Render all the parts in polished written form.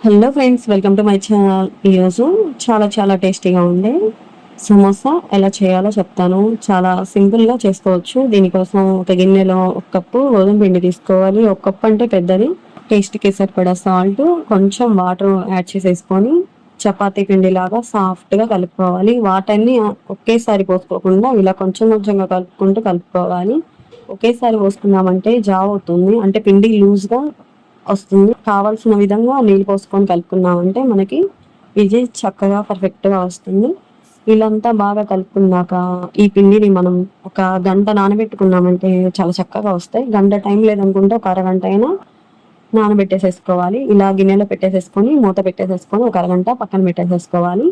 Hello friends, welcome to my channel. ఈరోజు చాలా టేస్టీగా ఉండే సమోసా ఎలా చేయాలో చెప్తాను. చాలా సింపుల్గా చేసుకోవచ్చు. దీనికోసం ఒక గిన్నెలో ఒక కప్పు గోధుమ పిండి తీసుకోవాలి. ఒక కప్పు అంటే పెద్దది. టేస్ట్కి సరిపడా సాల్ట్, కొంచెం వాటర్ యాడ్ చేసేసుకొని చపాతీ పిండి లాగా సాఫ్ట్గా కలుపుకోవాలి. వాటర్ని ఒకేసారి పోసుకోకుండా ఇలా కొంచెం కొంచెంగా కలుపుకోవాలి. ఒకేసారి పోసుకున్నామంటే జావ్ అవుతుంది, అంటే పిండి లూజ్గా వస్తుంది. కావాల్సిన విధంగా నీళ్ళు పోసుకొని కలుపుకున్నామంటే మనకి ఇది చక్కగా పర్ఫెక్ట్గా వస్తుంది. వీళ్ళంతా బాగా కలుపుకున్నాక ఈ పిండిని మనం ఒక గంట నానబెట్టుకున్నామంటే చాలా చక్కగా వస్తాయి. గంట టైం లేదనుకుంటే ఒక అరగంట అయినా నానబెట్టేసేసుకోవాలి. ఇలా గిన్నెలో పెట్టేసేసుకొని మూత పెట్టేసేసుకొని ఒక అరగంట పక్కన పెట్టేసేసుకోవాలి.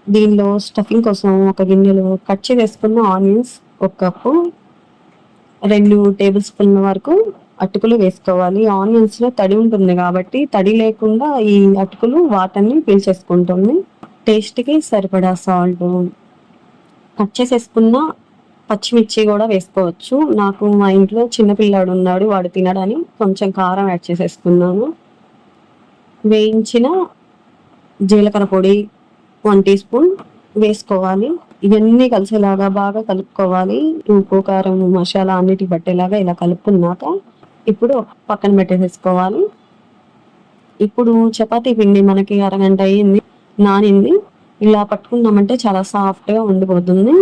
దీనిలో స్టఫింగ్ కోసం ఒక గిన్నెలో కట్ చేసేసుకున్న ఆనియన్స్ ఒక కప్పు, 2 టేబుల్ స్పూన్ల వరకు అటుకులు వేసుకోవాలి. ఆనియన్స్ లో తడి ఉంటుంది కాబట్టి తడి లేకుండా ఈ అటుకులు వాటర్ని పీల్చేసుకుంటుంది. టేస్ట్ కి సరిపడా సాల్ట్, కట్ చేసేసుకున్న పచ్చిమిర్చి కూడా వేసుకోవచ్చు. నాకు మా ఇంట్లో చిన్నపిల్లాడు ఉన్నాడు, వాడు తినడని కొంచెం కారం యాడ్ చేసేసుకున్నాను. వేయించిన జీలకర్ర పొడి 1 టీ స్పూన్ వేసుకోవాలి. ఇవన్నీ కలిసేలాగా బాగా కలుపుకోవాలి. ఉప్పు, కారం, మసాలా అన్నిటికి పట్టేలాగా ఇలా కలుపుకున్నాక ఇప్పుడు పక్కన పెట్టేసేసుకోవాలి. ఇప్పుడు చపాతీ పిండి మనకి అరగంట అయ్యింది, నానింది. ఇలా పట్టుకున్నామంటే చాలా సాఫ్ట్గా ఉండిపోతుంది.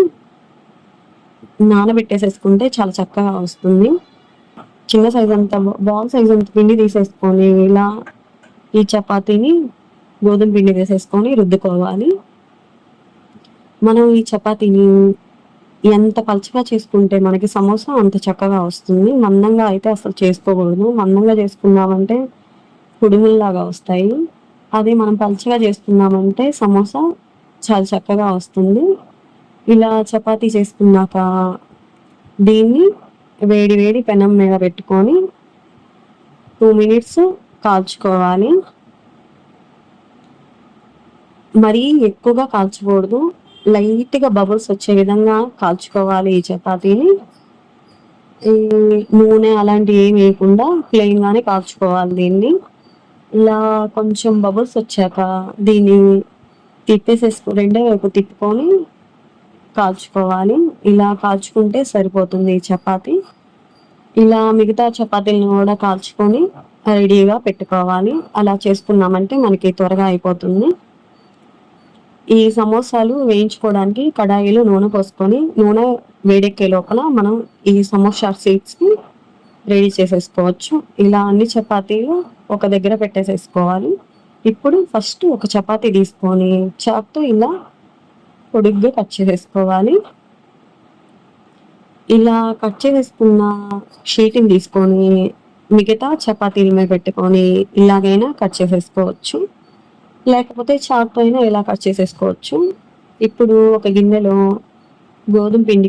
నానబెట్టేసేసుకుంటే చాలా చక్కగా వస్తుంది. చిన్న సైజ్ అంత బాల్ సైజ్ అంత పిండి తీసేసుకొని ఇలా ఈ చపాతీని గోధుమ పిండి వేసేసుకొని రుద్దుకోవాలి. మనం ఈ చపాతీని ఎంత పలుచగా చేసుకుంటే మనకి సమోసా అంత చక్కగా వస్తుంది. మందంగా అయితే అసలు చేసుకోకూడదు. మందంగా చేసుకున్నామంటే కుడుముల్లాగా వస్తాయి. అదే మనం పలుచగా చేసుకున్నామంటే సమోసా చాలా చక్కగా వస్తుంది. ఇలా చపాతీ చేసుకున్నాక దీన్ని వేడి వేడి పెనం మీద పెట్టుకొని 2 మినిట్స్ కాల్చుకోవాలి. మరీ ఎక్కువగా కాల్చకూడదు, లైట్గా బబుల్స్ వచ్చే విధంగా కాల్చుకోవాలి ఈ చపాతీని. ఈ నూనె అలాంటివి ఏమి వేయకుండా ప్లెయిన్ గానే కాల్చుకోవాలి దీన్ని. ఇలా కొంచెం బబుల్స్ వచ్చాక దీన్ని రెండో వైపు తిప్పుకొని కాల్చుకోవాలి. ఇలా కాల్చుకుంటే సరిపోతుంది ఈ చపాతీ. ఇలా మిగతా చపాతీలను కూడా కాల్చుకొని రెడీగా పెట్టుకోవాలి. అలా చేసుకున్నామంటే మనకి త్వరగా అయిపోతుంది. ఈ సమోసాలు వేయించుకోవడానికి కడాయిలో నూనె పోసుకొని నూనె వేడెక్కే లోపల మనం ఈ సమోసా సీడ్స్ని రెడీ చేసేసుకోవచ్చు. ఇలా అన్ని చపాతీలు ఒక దగ్గర పెట్టేసేసుకోవాలి. ఇప్పుడు ఫస్ట్ ఒక చపాతీ తీసుకొని చాక్తో ఇలా పొడుగ్గా కట్ చేసేసుకోవాలి. ఇలా కట్ చేసేసుకున్న షీట్ని తీసుకొని మిగతా చపాతీల మీద పెట్టుకొని ఇలాగైనా కట్ చేసేసుకోవచ్చు, లేకపోతే చాక్తో అయినా ఇలా కట్ చేసేసుకోవచ్చు. ఇప్పుడు ఒక గిన్నెలో గోధుమ పిండి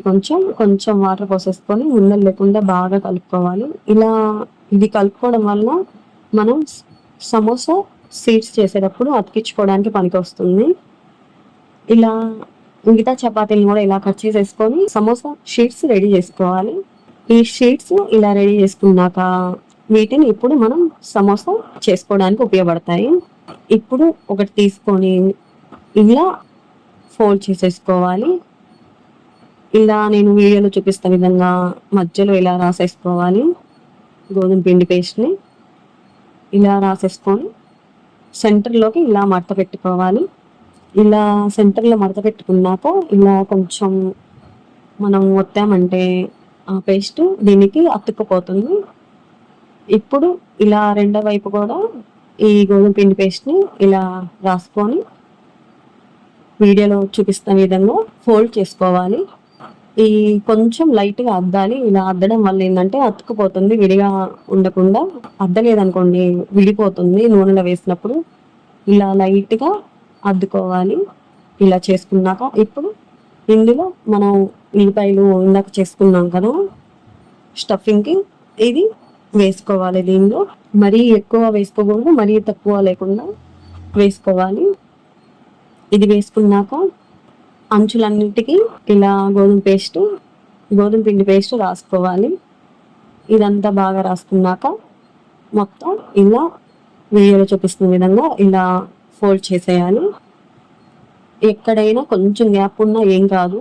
కొంచెం వాటర్ పోసేసుకొని ఉండలు లేకుండా బాగా కలుపుకోవాలి. ఇలా ఇది కలుపుకోవడం వల్ల మనం సమోసా సీడ్స్ చేసేటప్పుడు అతికించుకోవడానికి పనికి వస్తుంది. ఇలా మిగతా చపాతీలను కూడా ఇలా కట్ చేసేసుకొని సమోసా షీట్స్ రెడీ చేసుకోవాలి. ఈ షీట్స్ ఇలా రెడీ చేసుకున్నాక వీటిని ఇప్పుడు మనం సమోసా చేసుకోవడానికి ఉపయోగపడతాయి. ఇప్పుడు ఒకటి తీసుకొని ఇలా ఫోల్డ్ చేసేసుకోవాలి. ఇలా నేను వీడియోలో చూపిస్తున్న విధంగా మధ్యలో ఇలా రాసేసుకోవాలి. గోధుమ పిండి పేస్ట్ని ఇలా రాసేసుకొని సెంటర్లోకి ఇలా మడత పెట్టుకోవాలి. ఇలా సెంటర్లో మడత పెట్టుకున్నాక ఇలా కొంచెం మనం ఒత్తామంటే ఆ పేస్ట్ దీనికి అతుక్కుపోతుంది. ఇప్పుడు ఇలా రెండో వైపు కూడా ఈ గోధుమ పిండి పేస్ట్ని ఇలా రాసుకొని వీడియోలో చూపిస్తున్న విధంగా ఫోల్డ్ చేసుకోవాలి. ఈ కొంచెం లైట్గా అద్దాలి. ఇలా అద్దడం వల్ల ఏంటంటే అతుక్కుపోతుంది, విడిగా ఉండకుండా. అద్దలేదనుకోండి విడిపోతుంది నూనెలో వేసినప్పుడు. ఇలా లైట్గా అద్దుకోవాలి. ఇలా చేసుకున్నాక ఇప్పుడు ఇందులో మనం ఉల్లిపాయలు ఇందాక చేసుకున్నాం కదా స్టఫింగ్కి, ఇది వేసుకోవాలి. దీనిలో మరీ ఎక్కువ వేసుకోకూడదు, మరీ తక్కువ లేకుండా వేసుకోవాలి. ఇది వేసుకున్నాక అంచులన్నిటికీ ఇలా గోధుమ పిండి పేస్ట్ రాసుకోవాలి. ఇదంతా బాగా రాసుకున్నాక మొత్తం ఇలా వీడియోలో చూపిస్తున్న విధంగా ఇలా ఫోల్డ్ చేసేయాలి. ఎక్కడైనా కొంచెం గ్యాప్ ఉన్నా ఏం కాదు,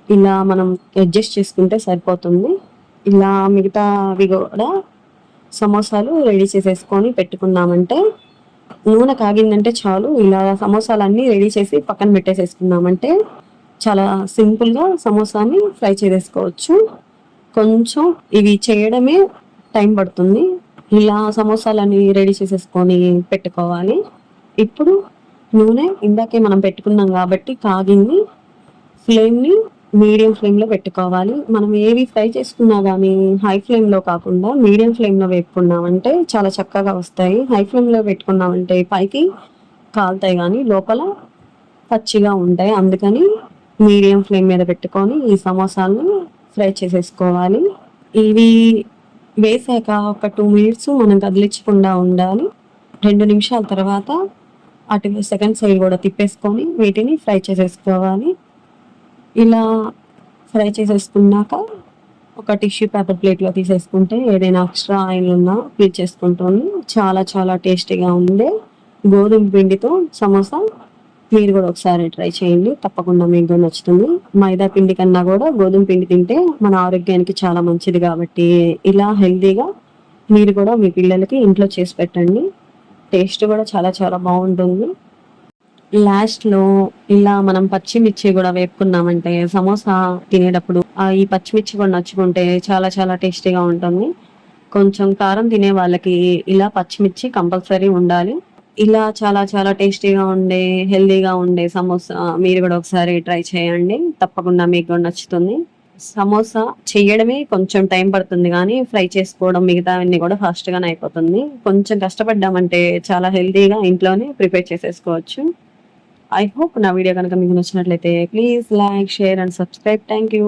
ఇలా మనం అడ్జస్ట్ చేసుకుంటే సరిపోతుంది. ఇలా మిగతావి కూడా సమోసాలు రెడీ చేసేసుకొని పెట్టుకున్నామంటే, నూనె కాగిందంటే చాలు, ఇలా సమోసాలన్నీ రెడీ చేసి పక్కన పెట్టేసేసుకున్నామంటే చాలా సింపుల్గా సమోసాని ఫ్రై చేసేసుకోవచ్చు. కొంచెం ఇవి చేయడమే టైం పడుతుంది. ఇలా సమోసాలని రెడీ చేసేసుకొని పెట్టుకోవాలి. ఇప్పుడు నూనె ఇందాకే మనం పెట్టుకున్నాం కాబట్టి కాగింది. ఫ్లేమ్ని మీడియం ఫ్లేమ్లో పెట్టుకోవాలి. మనం ఏవి ఫ్రై చేసుకున్నా కానీ హై ఫ్లేమ్లో కాకుండా మీడియం ఫ్లేమ్లో వేపుకున్నామంటే చాలా చక్కగా వస్తాయి. హై ఫ్లేమ్లో పెట్టుకున్నామంటే పైకి కాలుతాయి కానీ లోపల పచ్చిగా ఉంటాయి. అందుకని మీడియం ఫ్లేమ్ మీద పెట్టుకొని ఈ సమోసాలను ఫ్రై చేసేసుకోవాలి. ఇవి వేసాక ఒక 2 మినిట్స్ మనం కదిలించకుండా ఉండాలి. 2 నిమిషాల తర్వాత అటు సెకండ్ సైడ్ కూడా తిప్పేసుకొని వీటిని ఫ్రై చేసేసుకోవాలి. ఇలా ఫ్రై చేసేసుకున్నాక ఒక టిష్యూ పేపర్ ప్లేట్లో తీసేసుకుంటే ఏదైనా ఎక్స్ట్రా ఆయిల్ ఉన్నా క్లీన్ చేసుకుంటుంది. చాలా చాలా టేస్టీగా ఉండే గోధుమ పిండితో సమోసా మీరు కూడా ఒకసారి ట్రై చేయండి, తప్పకుండా మీకు కూడా నచ్చుతుంది. మైదా పిండి కన్నా కూడా గోధుమ పిండి తింటే మన ఆరోగ్యానికి చాలా మంచిది కాబట్టి ఇలా హెల్తీగా మీరు కూడా మీ పిల్లలకి ఇంట్లో చేసి పెట్టండి. టేస్ట్ కూడా చాలా చాలా బాగుంటుంది. లాస్ట్‌లో ఇలా మనం పచ్చిమిర్చి గూడా వేపుకున్నామంటే సమోసా తినేటప్పుడు ఈ పచ్చిమిర్చి కూడా నచ్చుకుంటే చాలా చాలా టేస్టీగా ఉంటుంది. కొంచెం కారం తినే వాళ్ళకి ఇలా పచ్చిమిర్చి కంపల్సరీ ఉండాలి. ఇలా చాలా చాలా టేస్టీగా ఉండే, హెల్తీగా ఉండే సమోసా మీరు గూడా ఒకసారి ట్రై చేయండి. తప్పకుండా మీకు కూడా నచ్చుతుంది. సమోసా చెయ్యడమే కొంచెం టైం పడుతుంది గానీ, ఫ్రై చేసుకోవడం మిగతావన్నీ కూడా ఫాస్ట్‌గానే అయిపోతుంది. కొంచెం కష్టపడ్డామంటే చాలా హెల్తీగా ఇంట్లోనే ప్రిపేర్ చేసేసుకోవచ్చు. ఐ హోప్ నా వీడియో కనుక మీకు నచ్చినట్లయితే please like, share and subscribe. Thank you.